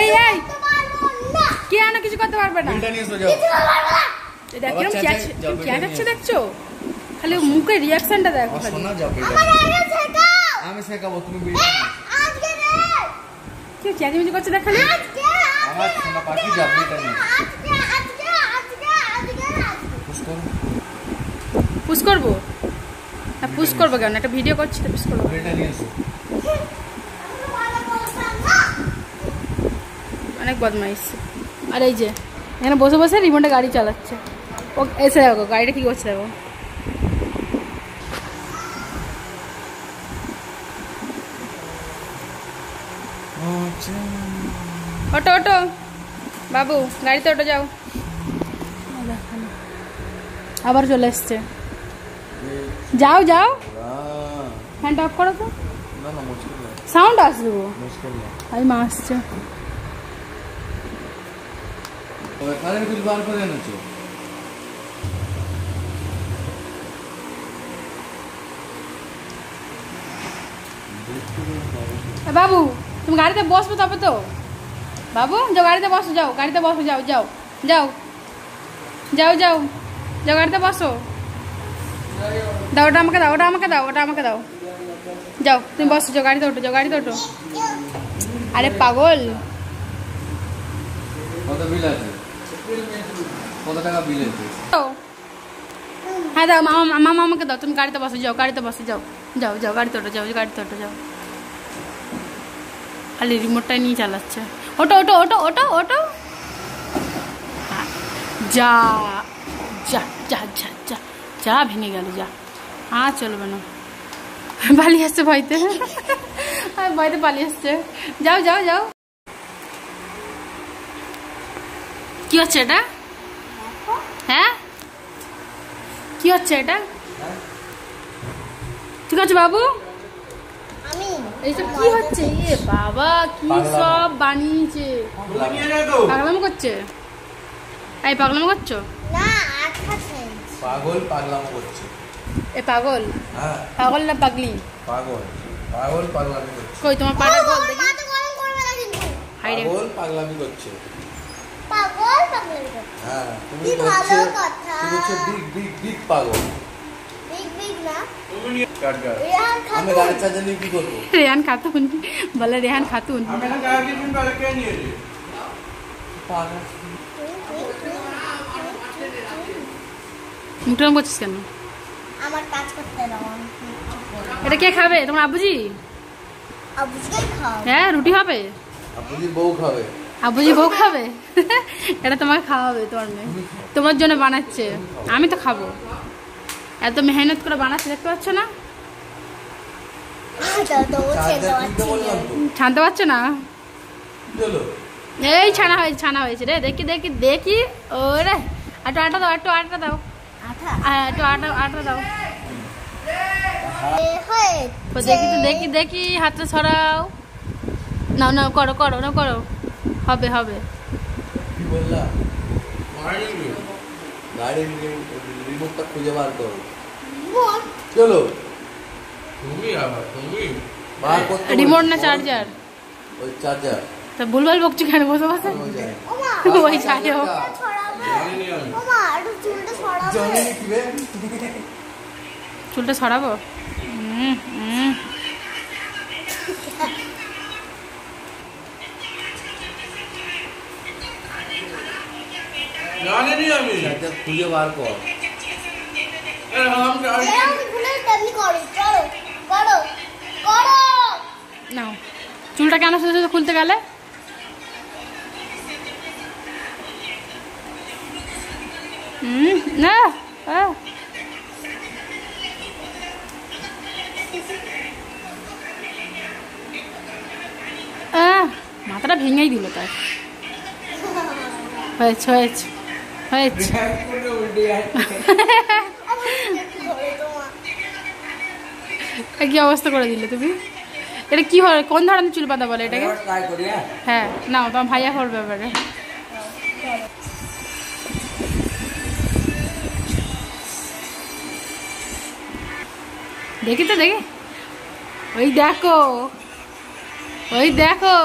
এই এই কি আনা কিছু করতে পারবে না। দেখছো দেখছো খালি মুখের রিয়াকশনটা দেখো। আমি শেখাবো তুমি কি চেঁচামেচি করছে দেখ খালি। আমার সোনা পাখি যাবে এটা নিয়ে পুশ করবো না পুশ করবো কেন একটা ভিডিও করছি তো পুশ করবো। এটা নিয়ে এসো অনেক বদমাইশ। আর এই যে এখানে বসে বসে রিমোটে গাড়ি চালাচ্ছে। ও এসে দেখো গাড়িটা কি করছে দেখো। ওটো ওটো বাবু গাড়িতে ওটো যাও। আবার চলে এসছে। যাও যাও ফ্যানটা অফ করো তো সাউন্ড আসবে। আমি মা আসছে। বাবু তুমি গাড়িতে বসবো তবে তো। বাবু যাও গাড়িতে বসো যাও গাড়িতে বসো যাও যাও যাও যাও যাও যাও গাড়িতে বসো। দাও ওটা আমাকে দাও ওটা আমাকে দাও ওটা আমাকে দাও। যাও তুমি বসো যাও গাড়িতে ওঠো যাও গাড়িতে ওঠো। আরে পাগল কত বিল আছে কত টাকা বিল আছে। হ্যাঁ দাও মামা আমাকে দাও তুমি গাড়িতে বসো যাও গাড়িতে বসো যাও যাও যাও গাড়িতে ওঠো যাও গাড়িতে ওঠো যাও। খালি রিমোটটাই নিয়ে চালাচ্ছে। ওটো ওটো ওটো ওটো ওটো যা যা যা যা যা যা ভেঙে গেল যা। আর চলবে না পালিয়ে আসছে ভয়তে ভয়তে পালিয়ে আসছে। যাও যাও যাও। কি হচ্ছে এটা? হ্যাঁ কি হচ্ছে এটা? ঠিক আছে বাবু এইসব কি হচ্ছে? ইয়ে বাবা কি সব বানিয়েছে। পাগলামো করছে। এই পাগলামো করছো? পাগল পাগলামো করছে। এ পাগল পাগল না পাগলি? পাগল পাগল পাগলামি করছে। কই তোমার পাটা বল দেখি। পাগল পাগলামি করছে। পাগল পাগলামি করছে। হ্যাঁ তুমি কি ভালো কথা। তুমি হচ্ছে বিগ বিগ বিগ পাগল। বিগ বিগ না আমি গাড়ি চার্জার নিয়ে কি করবো? রেহান খাতুন বলে রেহান খাতুন। মুখটাম করছিস কেন? আমার কাজ করতে দাও। এটা কে খাবে? তোমার আব্বুজি? আব্বুজিকে খাও। হ্যাঁ রুটি হবে। আব্বুজি বউ খাবে। আব্বুজি বউ খাবে? এটা তোমাকে খাওয়াবে তোমার মেয়ে। তোমার জন্য বানাচ্ছে। আমি তো খাবো। এত মেহনত করে বানাচ্ছে দেখতে পাচ্ছ না? ছানতে পারছো না? এই ছানা হয়েছে রে। দেখি দেখি দেখি ওরে একটু আটা দাও একটু আটা দাও একটু আটা দাও। দেখি তো দেখি দেখি হাতটা ছড়াও। নাও নাও করো করো না করো হবে হবে। কি বললা? গাড়ির রিমোটটা খুঁজে বার করো। চলো তুমি আবার তুমি বার করতে। রিমোট না চার্জার? ওই চার্জার। তা ভুলভাল বকছো কেন? বসে বসে ওই ছাড়ো। চুলটা ছড়াবো? খুঁজে বার কর। নাও চুলটা কেন শুধু শুধু খুলতে গেলে? না মাথাটা ভেঙেই দিল তার। হয়েছে হয়েছে হয়েছে। কি অবস্থা করে দিলে তুমি? এটা কি হয়? কোন ধরনের চুল পাতা বলে এটাকে? হ্যাঁ নাও তোমার ভাইয়া করবে ব্যাপারে। দেখি তো দেখি। ওই দেখো ওই দেখো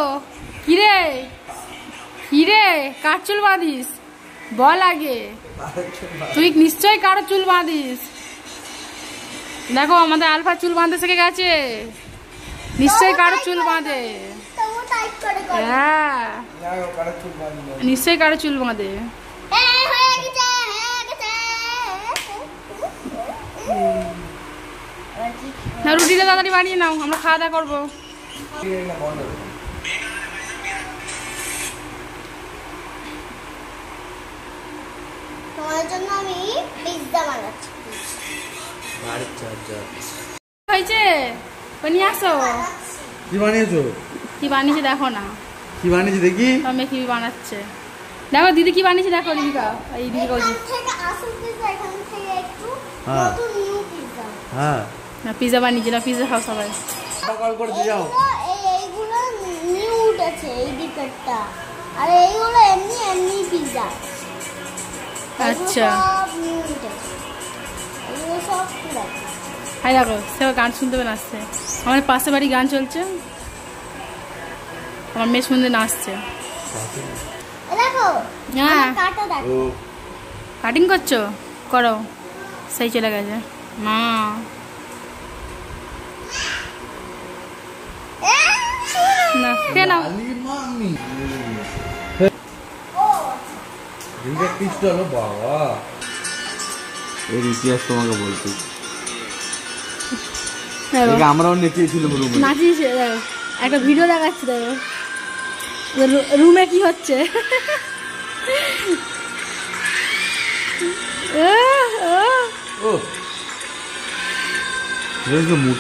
কি রে কি রে কার চুল বাঁধিস বল আগে তুই নিশ্চয়ই কারো চুল বাঁধিস দেখো আমাদের আলফা চুল বাঁধতে শিখে গেছে নিশ্চয়ই কারো চুল বাঁধে তবু টাইট করে করো। হ্যাঁ নিশ্চয়ই কারো চুল বাঁধে হয়ে গেছে হয়ে গেছে। এবার কি না রুটিটা তাড়াতাড়ি বানিয়ে নাও আমরা খাওয়া দাওয়া করবো তোমার জন্য আমি পিৎজা বানাচ্ছি। হয়েছে ও নিয়ে আসো কি বানিয়েছো? কি বানিয়েছে দেখো না কি বানিয়েছি দেখি? আমি কি বানাচ্ছে দেখো দিদি কি বানিয়েছে দেখো রিদিকা এই দিদি এখান থেকে আসল পিৎজা, এখান থেকে একটু হ্যাঁ। নতুন নিউ পিৎজা। হ্যাঁ না পিজা বানিয়েছে না পিজা খাও সবাই কল করে দিয়ে যাও। এইগুলো নিউ উঠেছে এই দিকেরটা, আর এইগুলো এমনি এমনি পিৎজা। আচ্ছা সব নিউ উঠেছে, এগুলো সব পুরানো। হাই দেখো সে গান শুনতে পেয়ে নাচছে আমার পাশে বাড়ি গান চলছে আমার মেয়ে শুনতে নাচছে এ দেখো হ্যাঁ। আমার কাটা দেখো। কাটিং করছো করো সেই চলে গেছে মা না কে নাও লালি মামি। ও দিনটা পিস্টল হলো বাবা। এর ইতিহাস তোমাকে বলছি। এদিকে আমরাও নেচেছিলাম রুমে। নাচিয়েছে দেখো একটা ভিডিও দেখাচ্ছি দেখো রুমে কি হচ্ছে ও মোটা